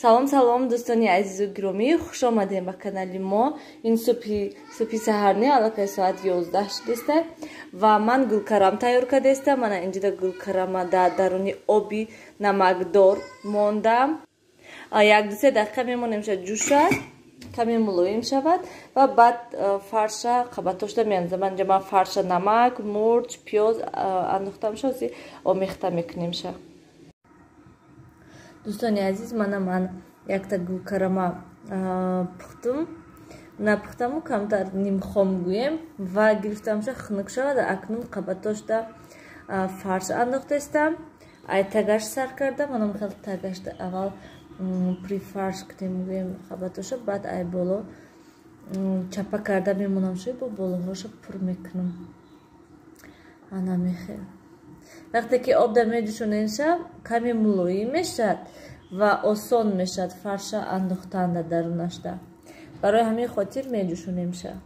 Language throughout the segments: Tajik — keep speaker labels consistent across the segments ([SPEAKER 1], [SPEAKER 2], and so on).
[SPEAKER 1] Салом салом дӯстони азизу гиромӣ, хуш омадем ба канали мо. Ин субҳи саҳарни аллакай соат 11 шудеста ва ман гулкарам тайёр кардеста. Мана инҷода гулкарама дар даруни оби намакдор мондам. 1-2 дақиқа мемонем шад ҷӯшад, каме мулоим шавад ва баъд фарша қабатошта меандозам. Инҷа ман фарша намак, мурч, пиёз андохтам шад, омехта мекунем шад. Дӯстони азиз, ман якта гулкарама пухтум. Напухтаму камтар нимхом гӯем ва гирифтамша хунук шавад. Акнун қабатошта фарш андохтестам. Ай тагаш сар кардам. Манам хел тагашта аввал при фарш кунем гӯем қабатоша, баъд ай боло чапа карда мемонам шои бо болоҳоша пур мекунам. Ана мехел. Вақте ки об дар меҷӯшонем шав, каме мулоим мешавад ва осон мешавад фарша андохтан дар дарунашда. Барои ҳамин хотир меҷӯшонем шав.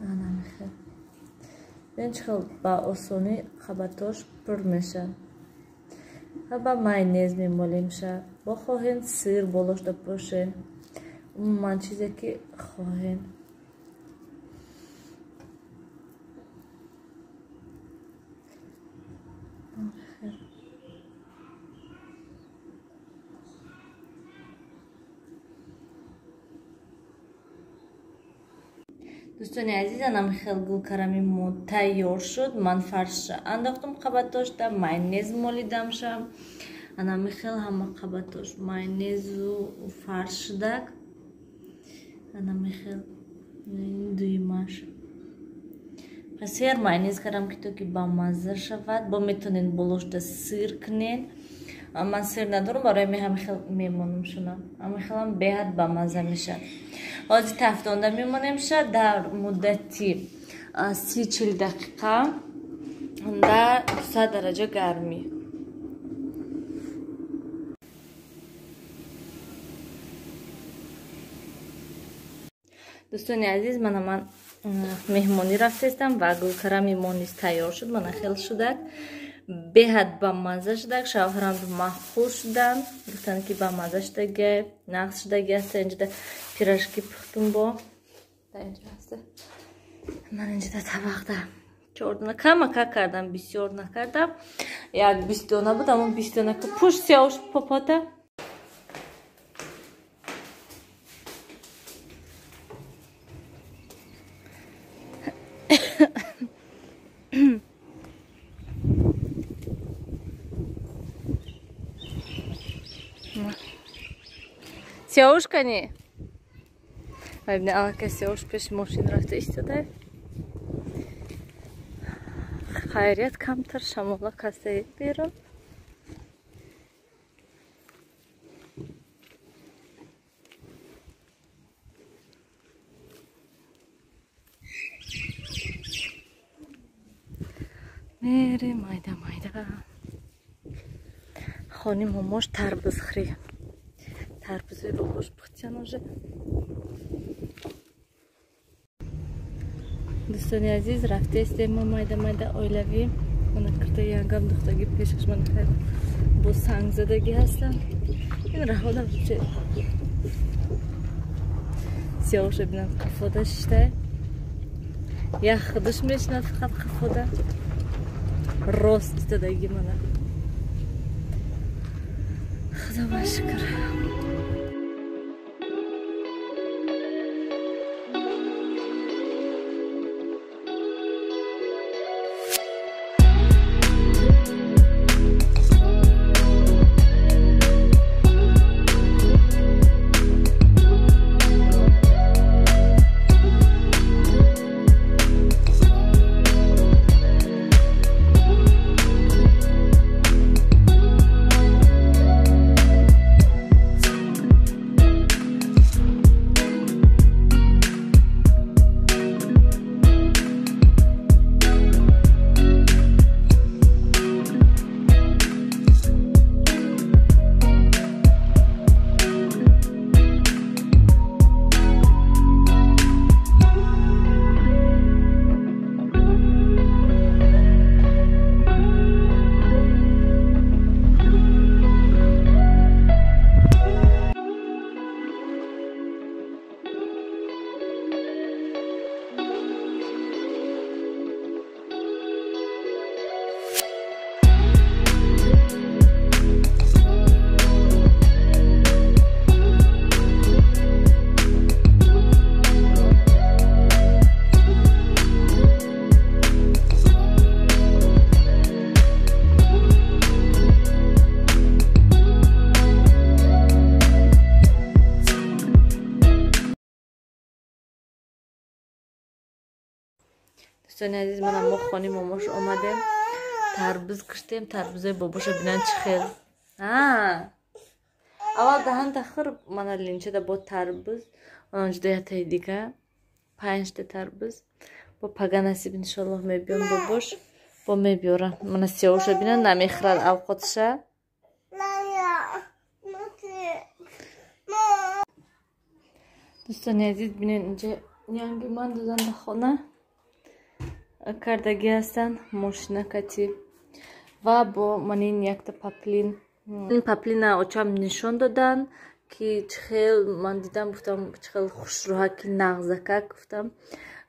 [SPEAKER 1] Ана мехел. Бин чӣ хел ба осонӣ қабатош пур мешавад. Ва ба майонез мемолем шав. Бо хоҳен сир болошта бошен. Умуман чизе ки хоҳен. Дӯстони азиз, анам хел гулкарами мо тайёр шуд. Ман фарша андохтам қабатошта, майонез молидам шам. Анам хел ҳама қабатош майонезу фарш шудак. Анам хел дуимаш. Пасер майонез кардам ки то ки ба мазза шавад. Бо метонен болошта сир кунен. Ман сир надорам, барои ҳами хел мемонам шунам. Ҳами хелам беҳад ба мазза мешавад. Ҳозир тафтонда мемонем шад дар муддати 30-40 дақиқа дар 200 дараҷа гармӣ. Дӯстони азиз, ман меҳмонӣ рафтестам ва гулкарами мо низ тайёр шуд. Мана хел шудак, беҳад ба мазза шудак. Шавҳарам маххуз шуданд, гуфтанд ки ба мазза шудаги, нағз шудаги аст. Инҷода пирожки пухтум бо. Ман инҷода табақда 4 дона камака кардам, бисёр накардам. Як 20 дона буд, аммо 20 дона ки пуш сиёш попота. Сиёш кани. Бибини аллакай сиёш пеши мошин рафта истода. Хайрият камтар шамола касаид берун. Мере майда майда. Хони момош тарбуз хри. Тарбузои бобош пухтян уже. Дӯстони азиз, рафтестем мо майда оилавӣ. Мана кирда янгам духтаги пешаш мана хел бо сангзадагӣ ҳастам. Ин раҳода чӣ? Сиёша бинам қафода шиштай. Як худуш мешинад фақат қафода. Рост истодаги мана. Худова шукр. دوستان عزیز منم ما خانه ماماش آمدیم تربوز کشتیم تربوزای باباشو بینن چه خیلی اول دهان تخر من لینچه ده با تربوز اونج ده تای دیگه 5 تا تربوز با پگا نصیب انشالله میبیام باباش با میبیارم من سیاوشو بینن نمیخرد اوقاتشه دوستان عزیز بینن اینجا یعنی من دوزنده خونه کردگی هستن ماشینه کتی و با من این یک تا پاپلین این پاپلین اوچام نشان دادن که چخیل من دیدم گفتم چخیل خوش روها که نغزکه گفتم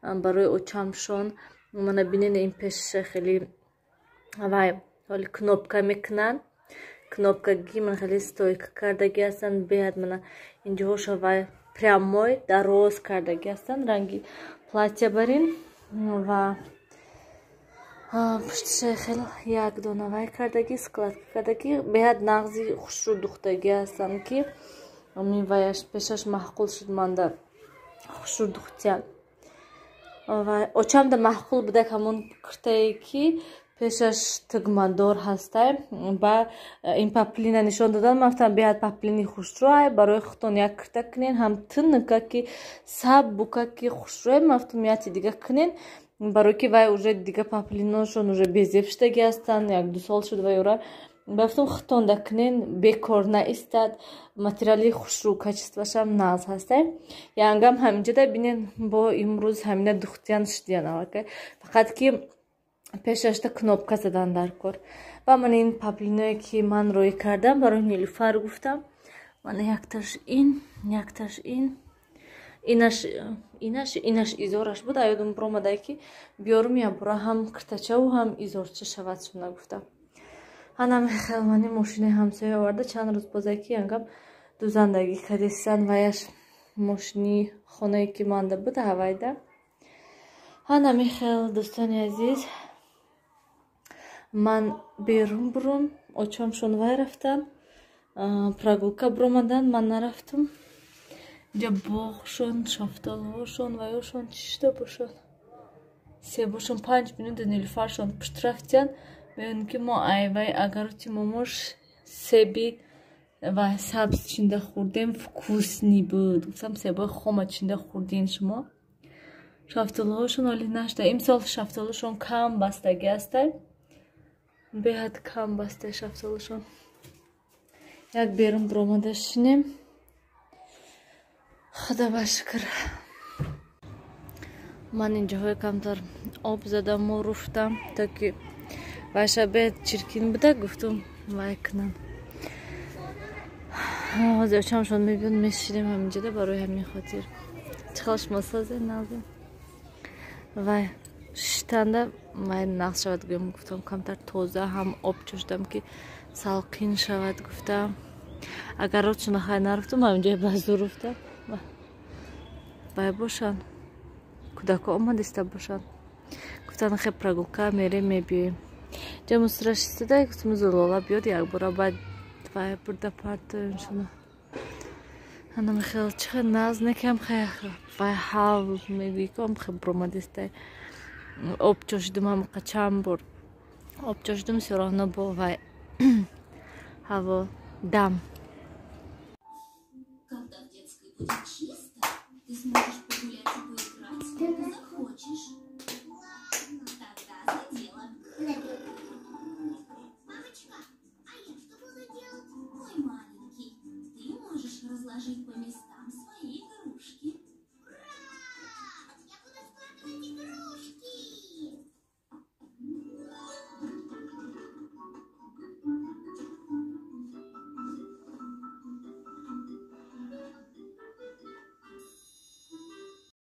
[SPEAKER 1] برای اوچامشون من بینین این پیش خیلی وای حالی کنوبکا میکنن کنوبکا گی من خیلی ستویک کردگی هستن بیاد من اینجا هوش وای прямой дороз کردگی هستن رنگی платье برین و پشتش خیلی یک دونه وای کردگی سکلات کردگی بیاد نغزی خوش رو دختگی هستن که می وایش پیشش محقول شد من در خوش رو دختیان و اوچام ده محقول بوده همون کرتایی که پیشش تگماندار هسته با این پاپلینا نشان دادن مفتم بیاد پاپلینی خوش روی برای خودتون یک کرته کنین هم تنکه که سب بوکه که خوش روی مفتم یاتی دیگه کنین برای که وای уже دیگه پاپلیناشون уже безевштگی هستن یک دو سال شد وای اورا مفتم خودتون دکنین بکار نایستاد ماتریالی خوش رو کچیستوش هم ناز هسته یانگام همینجا ده بینین با امروز همینه دختیان شدیان اوکی فقط که پیشش تا کنوبکا زدن در کار و من این پاپلینایی که من روی کردم برای نیلوفر گفتم من یکتاش این یکتاش این اینش ایزورش بود ایادم برامده که بیارم یا برا هم کرتچه و هم ایزورچه شود شما گفتم هنم خیلی منی ماشینه همسایه آورده چند روز بازه که انگام دو زندگی کردیستن ویش ماشینی خونه که مانده بود هوایده هنم خیلی دوستانی عزیز من بیرون برون اوچامشون وای رفتن прогулка برامدن من نرفتم اینجا باغشون شافتالهاشون وایاشون چشته باشن سیباشون 5 minute نیلوفرشون پشت رفتن میگن که ما ایوای اگر تیموموش سیبی و سبز چنده خوردیم вкусный بود گفتم سیبای خام چنده خوردین شما شافتالهاشون ولی نشده امسال شافتالهاشون کم بستگی هسته بهت کم بسته شافتالهاشون یک بیرون برامده شنیم خدا بشکر من اینجا های کمتر آب زدم و رفتم تا که باشه بهت چرکین بوده گفتم وای کنم آوازه چمشون میبین میشیدیم همینجا ده برای همین خاطر چخالش مسازه نازم وای شتنده وای نقص شود گفتم کمتر توزه هم آب چشدم که سالقین شود گفتم اگر رو چون خواهی نرفتم همینجا بازو رفتم وای باشن کودکا آمدسته باشن گفتن خیلی прогулка میریم میبیاییم جا مصرش استده گفتم زلالا بیاد یک بارا باید وای برده پرده شما هنم خیلی چه ناز نکم خیلی وای حال میگویم خیلی برامدسته آب چشدم هم قچم برد آب چشدم سرانه با وای هوا دم. Когда в детской будет чисто, ты сможешь